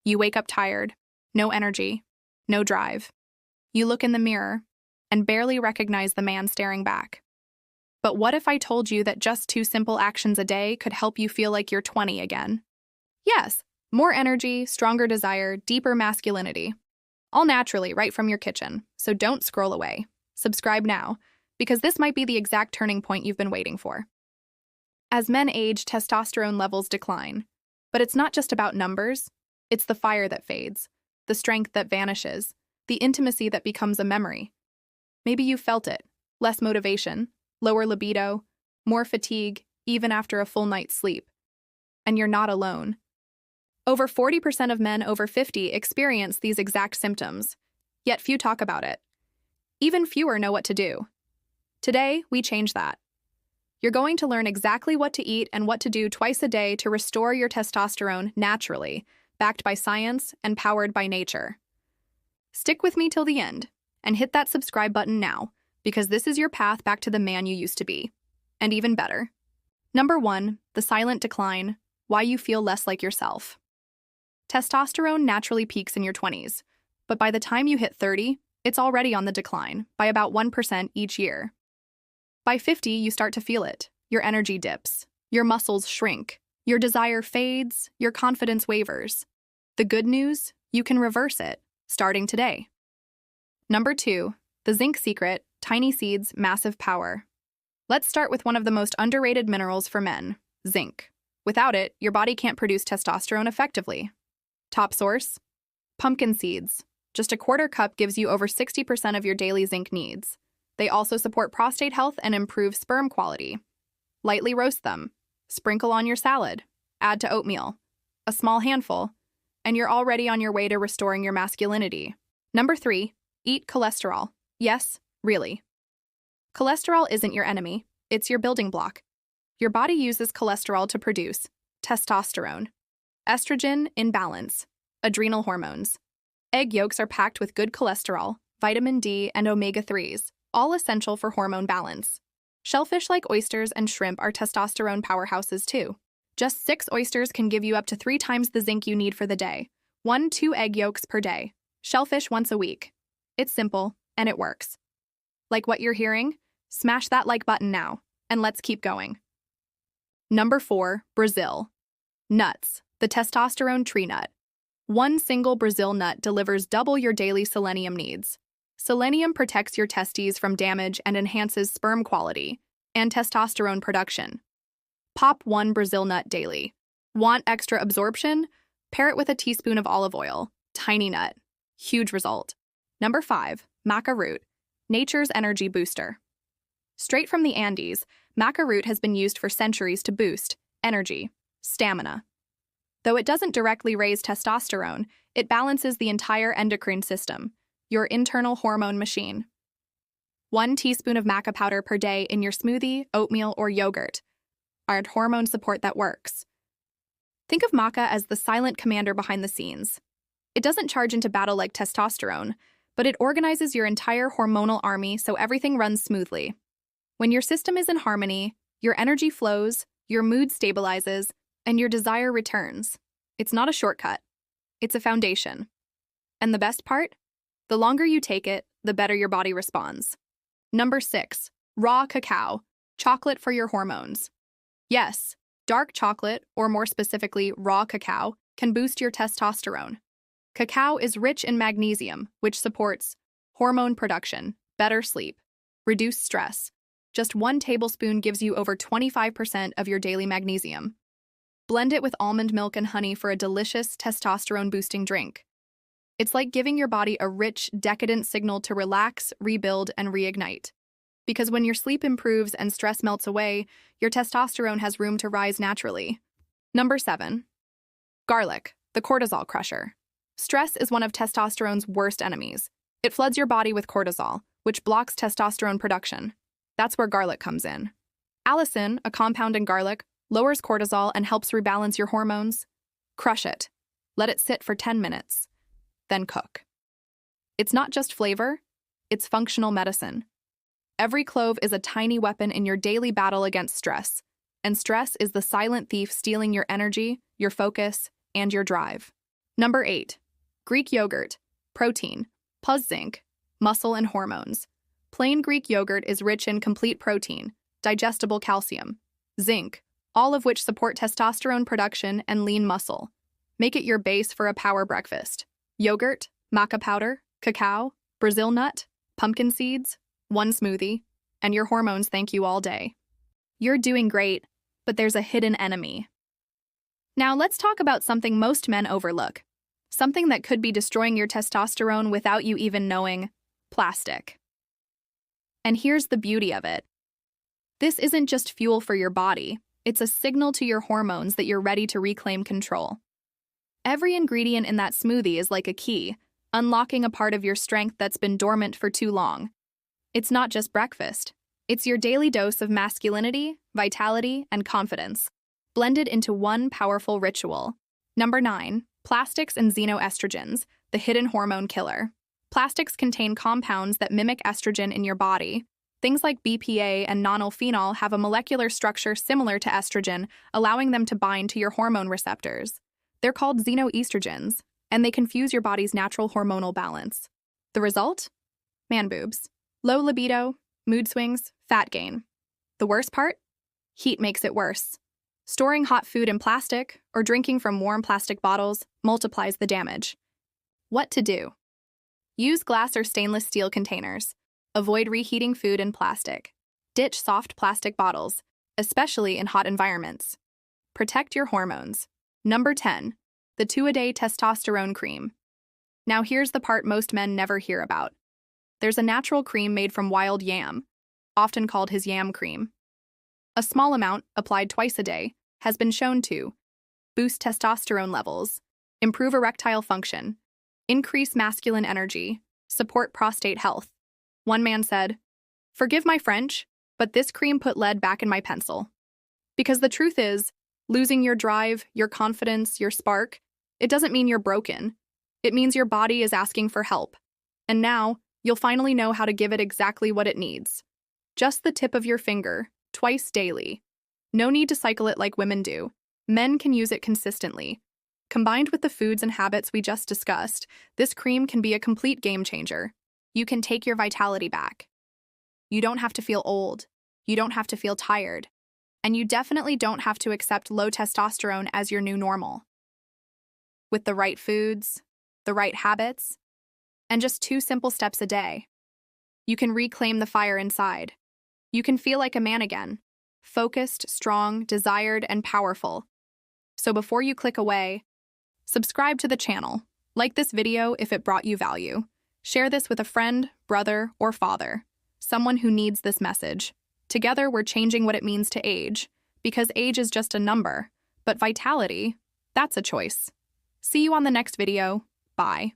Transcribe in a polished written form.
You wake up tired, no energy, no drive. You look in the mirror and barely recognize the man staring back. But what if I told you that just 2 simple actions a day could help you feel like you're 20 again? Yes, more energy, stronger desire, deeper masculinity. All naturally, right from your kitchen. So don't scroll away. Subscribe now, because this might be the exact turning point you've been waiting for. As men age, testosterone levels decline. But it's not just about numbers. It's the fire that fades, the strength that vanishes, the intimacy that becomes a memory. Maybe you felt it. Less motivation, lower libido, more fatigue, even after a full night's sleep. And you're not alone. Over 40% of men over 50 experience these exact symptoms, yet few talk about it. Even fewer know what to do. Today, we change that. You're going to learn exactly what to eat and what to do twice a day to restore your testosterone naturally, backed by science and powered by nature. Stick with me till the end, and hit that subscribe button now, because this is your path back to the man you used to be. And even better. Number 1, the silent decline, why you feel less like yourself. Testosterone naturally peaks in your 20s, but by the time you hit 30, it's already on the decline, by about 1% each year. By 50, you start to feel it. Your energy dips, your muscles shrink, your desire fades, your confidence wavers. The good news, you can reverse it, starting today. Number 2, the zinc secret, tiny seeds, massive power. Let's start with one of the most underrated minerals for men, zinc. Without it, your body can't produce testosterone effectively. Top source? Pumpkin seeds. Just a quarter cup gives you over 60% of your daily zinc needs. They also support prostate health and improve sperm quality. Lightly roast them. Sprinkle on your salad. Add to oatmeal. A small handful, and you're already on your way to restoring your masculinity. Number 3, eat cholesterol. Yes, really. Cholesterol isn't your enemy, it's your building block. Your body uses cholesterol to produce testosterone, estrogen in balance, adrenal hormones. Egg yolks are packed with good cholesterol, vitamin D, and omega-3s, all essential for hormone balance. Shellfish like oysters and shrimp are testosterone powerhouses too. Just 6 oysters can give you up to 3 times the zinc you need for the day. 1-2 egg yolks per day. Shellfish once a week. It's simple, and it works. Like what you're hearing? Smash that like button now, and let's keep going. Number 4, Brazil. Nuts, the testosterone tree nut. One single Brazil nut delivers double your daily selenium needs. Selenium protects your testes from damage and enhances sperm quality and testosterone production. Pop 1 Brazil nut daily. Want extra absorption? Pair it with a teaspoon of olive oil. Tiny nut. Huge result. Number 5, maca root, nature's energy booster. Straight from the Andes, maca root has been used for centuries to boost energy, stamina. Though it doesn't directly raise testosterone, it balances the entire endocrine system, your internal hormone machine. 1 teaspoon of maca powder per day in your smoothie, oatmeal, or yogurt. Are hormone support that works. Think of maca as the silent commander behind the scenes. It doesn't charge into battle like testosterone, but it organizes your entire hormonal army so everything runs smoothly. When your system is in harmony, your energy flows, your mood stabilizes, and your desire returns. It's not a shortcut. It's a foundation. And the best part? The longer you take it, the better your body responds. Number 6, raw cacao, chocolate for your hormones. Yes, dark chocolate, or more specifically, raw cacao, can boost your testosterone. Cacao is rich in magnesium, which supports hormone production, better sleep, reduced stress. Just 1 tablespoon gives you over 25% of your daily magnesium. Blend it with almond milk and honey for a delicious testosterone-boosting drink. It's like giving your body a rich, decadent signal to relax, rebuild, and reignite. Because when your sleep improves and stress melts away, your testosterone has room to rise naturally. Number 7, garlic, the cortisol crusher. Stress is one of testosterone's worst enemies. It floods your body with cortisol, which blocks testosterone production. That's where garlic comes in. Allicin, a compound in garlic, lowers cortisol and helps rebalance your hormones. Crush it. Let it sit for 10 minutes. Then cook. It's not just flavor, it's functional medicine. Every clove is a tiny weapon in your daily battle against stress, and stress is the silent thief stealing your energy, your focus, and your drive. Number 8. Greek yogurt, protein, plus zinc, muscle and hormones. Plain Greek yogurt is rich in complete protein, digestible calcium, zinc, all of which support testosterone production and lean muscle. Make it your base for a power breakfast. Yogurt, maca powder, cacao, Brazil nut, pumpkin seeds, one smoothie, and your hormones thank you all day. You're doing great, but there's a hidden enemy. Now let's talk about something most men overlook. Something that could be destroying your testosterone without you even knowing: plastic. And here's the beauty of it. This isn't just fuel for your body, it's a signal to your hormones that you're ready to reclaim control. Every ingredient in that smoothie is like a key, unlocking a part of your strength that's been dormant for too long. It's not just breakfast. It's your daily dose of masculinity, vitality, and confidence, blended into one powerful ritual. Number 9. Plastics and xenoestrogens, the hidden hormone killer. Plastics contain compounds that mimic estrogen in your body. Things like BPA and nonylphenol have a molecular structure similar to estrogen, allowing them to bind to your hormone receptors. They're called xenoestrogens, and they confuse your body's natural hormonal balance. The result? Man boobs, low libido, mood swings, fat gain. The worst part? Heat makes it worse. Storing hot food in plastic or drinking from warm plastic bottles multiplies the damage. What to do? Use glass or stainless steel containers. Avoid reheating food in plastic. Ditch soft plastic bottles, especially in hot environments. Protect your hormones. Number 10. The 2-a-day testosterone cream. Now here's the part most men never hear about. There's a natural cream made from wild yam, often called his yam cream. A small amount, applied twice a day, has been shown to boost testosterone levels, improve erectile function, increase masculine energy, support prostate health. One man said, "Forgive my French, but this cream put lead back in my pencil." Because the truth is, losing your drive, your confidence, your spark, it doesn't mean you're broken. It means your body is asking for help. And now, you'll finally know how to give it exactly what it needs. Just the tip of your finger, twice daily. No need to cycle it like women do. Men can use it consistently. Combined with the foods and habits we just discussed, this cream can be a complete game changer. You can take your vitality back. You don't have to feel old. You don't have to feel tired. And you definitely don't have to accept low testosterone as your new normal. With the right foods, the right habits, and just 2 simple steps a day, you can reclaim the fire inside. You can feel like a man again, focused, strong, desired, and powerful. So before you click away, subscribe to the channel, like this video if it brought you value, share this with a friend, brother, or father, someone who needs this message. Together, we're changing what it means to age, because age is just a number, but vitality, that's a choice. See you on the next video. Bye.